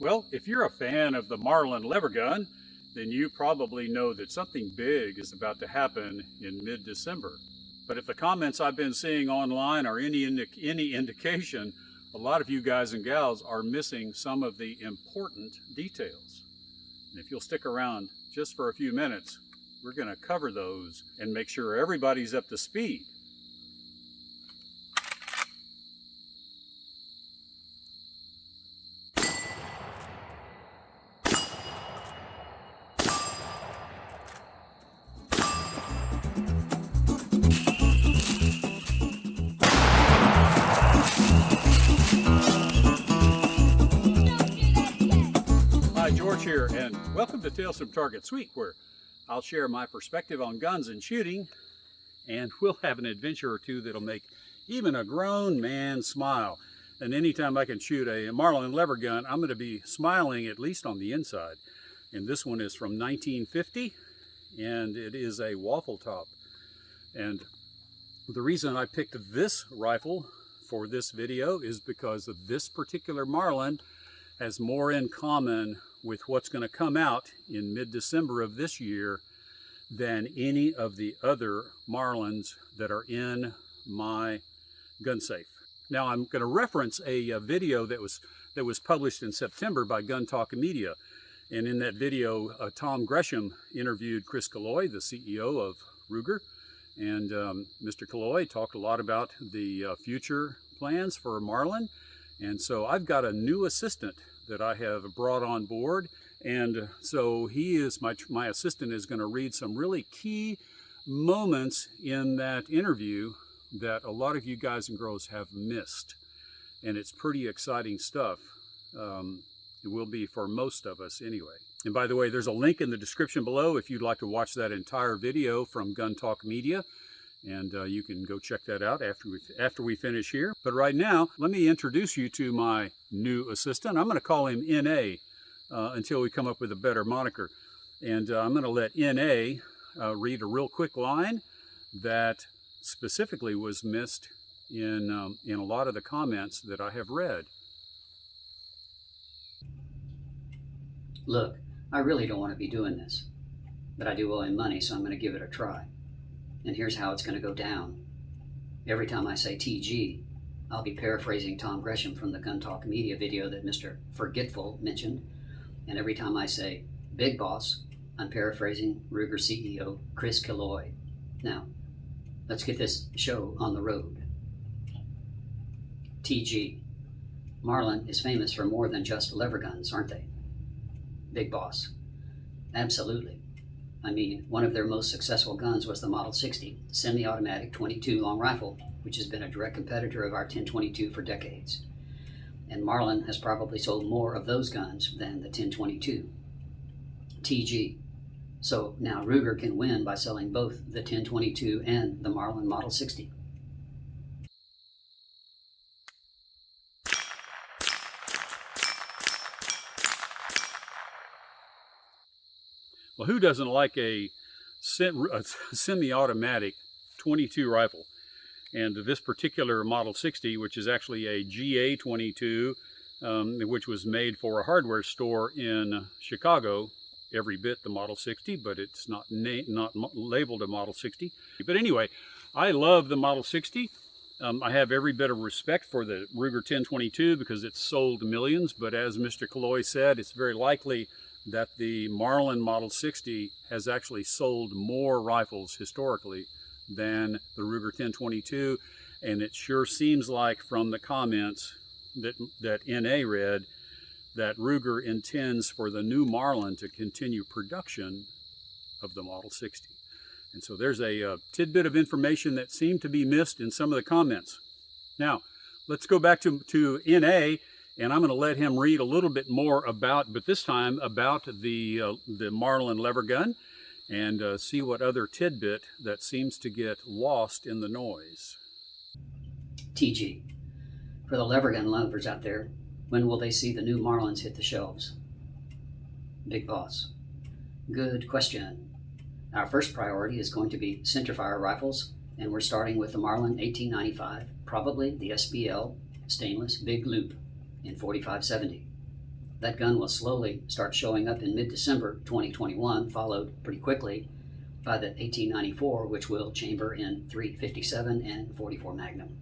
Well, if you're a fan of the Marlin lever gun, then you probably know that something big is about to happen in mid-December. But if the comments I've been seeing online are any indication, a lot of you guys and gals are missing some of the important details. And if you'll stick around just for a few minutes, we're going to cover those and make sure everybody's up to speed. George here, and welcome to Tales from Target Suite, where I'll share my perspective on guns and shooting, and we'll have an adventure or two that'll make even a grown man smile. And anytime I can shoot a Marlin lever gun, I'm going to be smiling, at least on the inside. And this one is from 1950, and it is a waffle top. And the reason I picked this rifle for this video is because of this particular Marlin has more in common with what's going to come out in mid-December of this year than any of the other Marlins that are in my gun safe. Now I'm going to reference a video that was published in September by Gun Talk Media, and in that video Tom Gresham interviewed Chris Killoy, the CEO of Ruger, and Mr. Killoy talked a lot about the future plans for Marlin. And so I've got a new assistant that I have brought on board, and so he is my assistant is going to read some really key moments in that interview that a lot of you guys and girls have missed, and it's pretty exciting stuff. It will be for most of us anyway. And by the way, there's a link in the description below if you'd like to watch that entire video from Gun Talk Media. And you can go check that out after we finish here. But right now, let me introduce you to my new assistant. I'm going to call him NA until we come up with a better moniker. And I'm going to let NA read a real quick line that specifically was missed in a lot of the comments that I have read. Look, I really don't want to be doing this, but I do owe him money, so I'm going to give it a try. And here's how it's going to go down. Every time I say TG, I'll be paraphrasing Tom Gresham from the Gun Talk Media video that Mr. Forgetful mentioned. And every time I say Big Boss, I'm paraphrasing Ruger CEO Chris Killoy. Now, let's get this show on the road. TG. Marlin is famous for more than just lever guns, aren't they? Big Boss. Absolutely. I mean, one of their most successful guns was the Model 60, semi-automatic 22 long rifle, which has been a direct competitor of our 1022 for decades. And Marlin has probably sold more of those guns than the 1022. TG. So now Ruger can win by selling both the 1022 and the Marlin Model 60. Well, who doesn't like a semi-automatic 22 rifle? And this particular Model 60, which is actually a GA22, which was made for a hardware store in Chicago, every bit the Model 60, but it's not labeled a Model 60. But anyway, I love the Model 60. I have every bit of respect for the Ruger 1022 because it's sold millions, but as Mr. Killoy said, it's very likely that the Marlin Model 60 has actually sold more rifles historically than the Ruger 1022, and it sure seems like from the comments that NA read that Ruger intends for the new Marlin to continue production of the Model 60. And so there's a tidbit of information that seemed to be missed in some of the comments. Now, let's go back to NA, and I'm going to let him read a little bit more about, but this time about the Marlin lever gun, and see what other tidbit that seems to get lost in the noise. TG. For the lever gun lovers out there, when will they see the new Marlins hit the shelves? Big Boss. Good question. Our first priority is going to be Centerfire rifles, and we're starting with the Marlin 1895, probably the SBL stainless big loop in 4570. That gun will slowly start showing up in mid-December 2021, followed pretty quickly by the 1894, which will chamber in .357 and .44 Magnum.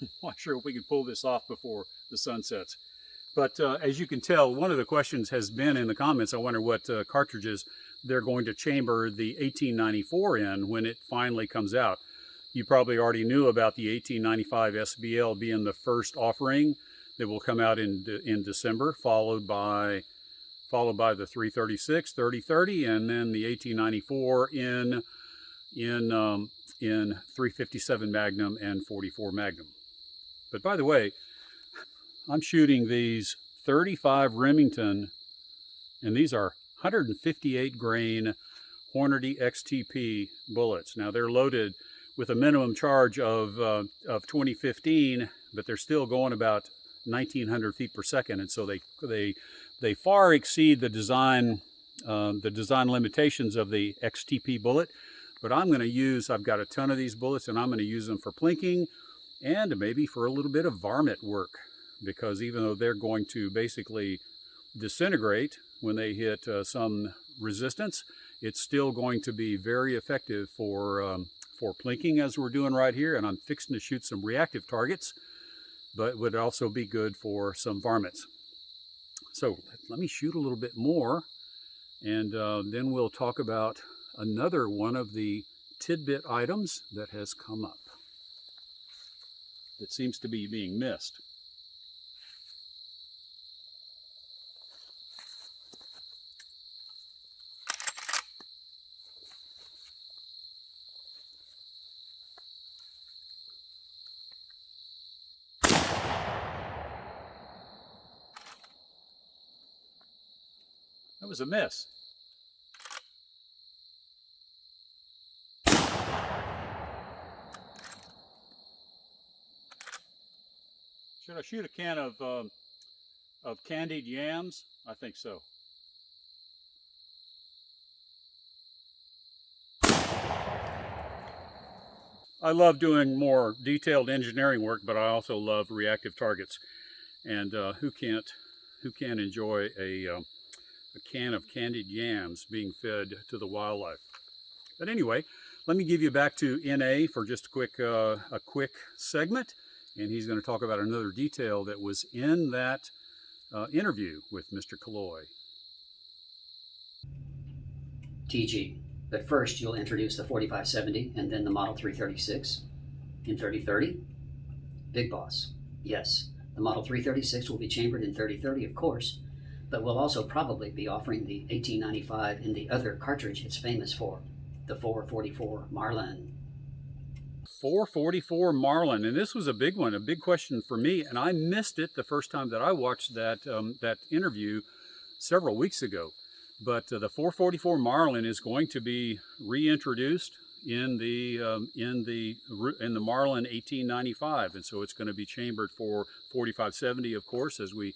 I'm not sure if we can pull this off before the sun sets. But as you can tell, one of the questions has been in the comments, I wonder what cartridges they're going to chamber the 1894 in when it finally comes out. You probably already knew about the 1895 SBL being the first offering that will come out in December, followed by the 336, 3030, and then the 1894 in 357 Magnum and 44 Magnum. But by the way, I'm shooting these 35 Remington, and these are 158 grain Hornady XTP bullets. Now they're loaded with a minimum charge of 2015, but they're still going about 1900 feet per second, and so they far exceed the design limitations of the XTP bullet. But I've got a ton of these bullets, and I'm going to use them for plinking and maybe for a little bit of varmint work, because even though they're going to basically disintegrate when they hit some resistance, it's still going to be very effective for plinking, as we're doing right here. And I'm fixing to shoot some reactive targets, but would also be good for some varmints. So let me shoot a little bit more, and then we'll talk about another one of the tidbit items that has come up that seems to be being missed. That was a miss. Should I shoot a can of candied yams? I think so. I love doing more detailed engineering work, but I also love reactive targets. And who can't enjoy a can of candied yams being fed to the wildlife? But anyway, let me give you back to NA for just a quick segment, and he's going to talk about another detail that was in that interview with Mr. Killoy. TG, but first you'll introduce the 4570 and then the Model 336 in 3030. Big Boss, yes, the Model 336 will be chambered in 3030, of course, but we'll also probably be offering the 1895 in the other cartridge it's famous for, the 444 Marlin. 444 Marlin, and this was a big one, a big question for me, and I missed it the first time that I watched that interview several weeks ago. But the 444 Marlin is going to be reintroduced in the Marlin 1895, and so it's going to be chambered for 4570, of course, as we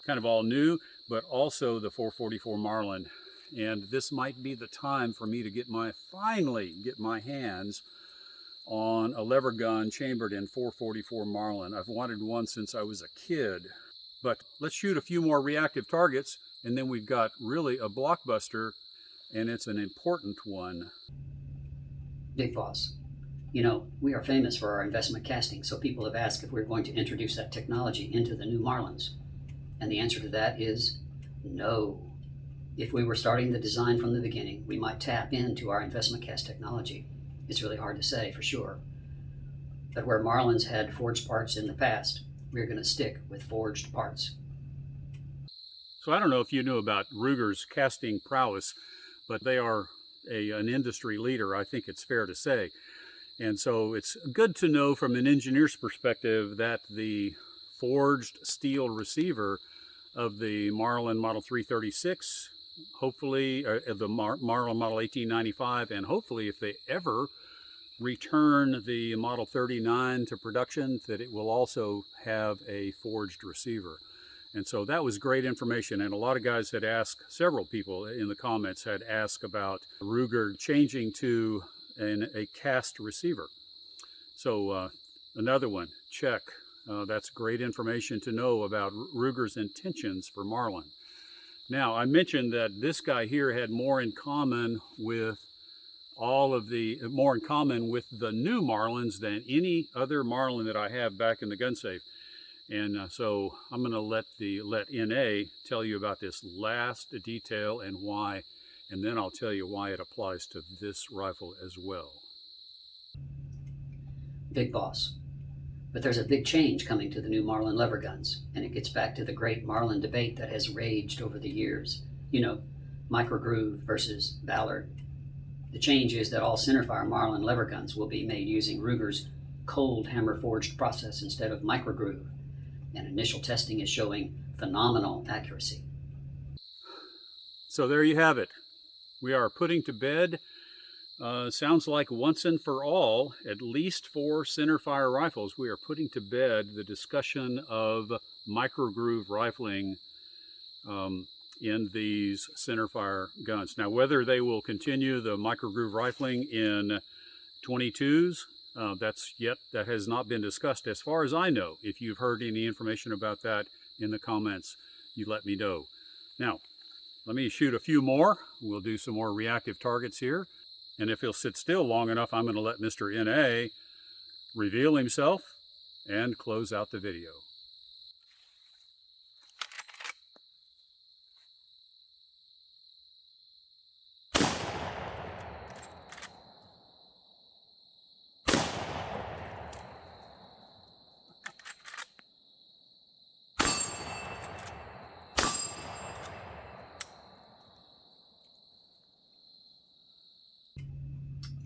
kind of all knew, but also the 444 Marlin. And this might be the time for me to finally get my hands on a lever gun chambered in 444 Marlin. I've wanted one since I was a kid. But let's shoot a few more reactive targets, and then we've got really a blockbuster, and it's an important one. Big Boss, you know, we are famous for our investment casting, so people have asked if we're going to introduce that technology into the new Marlins. And the answer to that is no. If we were starting the design from the beginning, we might tap into our investment cast technology. It's really hard to say for sure. But where Marlins had forged parts in the past, we're going to stick with forged parts. So I don't know if you knew about Ruger's casting prowess, but they are an industry leader, I think it's fair to say. And so it's good to know from an engineer's perspective that the forged steel receiver of the Marlin Model 336, hopefully the Marlin Model 1895, and hopefully if they ever return the Model 39 to production, that it will also have a forged receiver. And so that was great information, and a lot of guys had asked, several people in the comments had asked about Ruger changing to a cast receiver. So another one, check. That's great information to know about Ruger's intentions for Marlin. Now, I mentioned that this guy here had more in common with the new Marlins than any other Marlin that I have back in the gun safe. And so I'm going to let NA tell you about this last detail and why, and then I'll tell you why it applies to this rifle as well. Big boss. But there's a big change coming to the new Marlin lever guns, and it gets back to the great Marlin debate that has raged over the years. You know, microgroove versus Ballard. The change is that all Centerfire Marlin lever guns will be made using Ruger's cold hammer forged process instead of microgroove, and initial testing is showing phenomenal accuracy. So there you have it. We are putting to bed, sounds like once and for all, at least for Centerfire rifles, we are putting to bed the discussion of microgroove rifling in these Centerfire guns. Now, whether they will continue the microgroove rifling in 22s, that has not been discussed as far as I know. If you've heard any information about that in the comments, you let me know. Now, let me shoot a few more. We'll do some more reactive targets here. And if he'll sit still long enough, I'm going to let Mr. NA reveal himself and close out the video.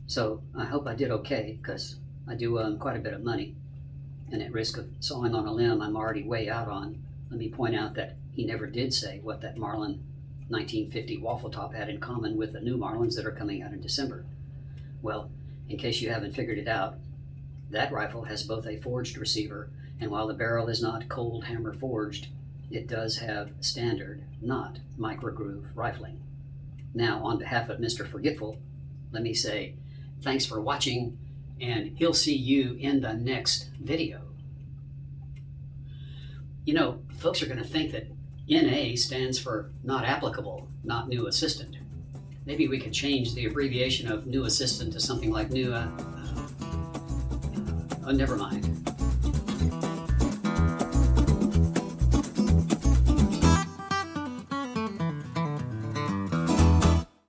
So I hope I did okay, because I do earn quite a bit of money, and at risk of sawing on a limb I'm already way out on, let me point out that he never did say what that Marlin 1950 waffle top had in common with the new Marlins that are coming out in December. Well, in case you haven't figured it out, that rifle has both a forged receiver, and while the barrel is not cold hammer forged, it does have standard, not microgroove rifling. Now, on behalf of Mr. Forgetful, let me say thanks for watching, and he'll see you in the next video. You know, folks are going to think that NA stands for not applicable, not new assistant. Maybe we could change the abbreviation of new assistant to something like new, never mind.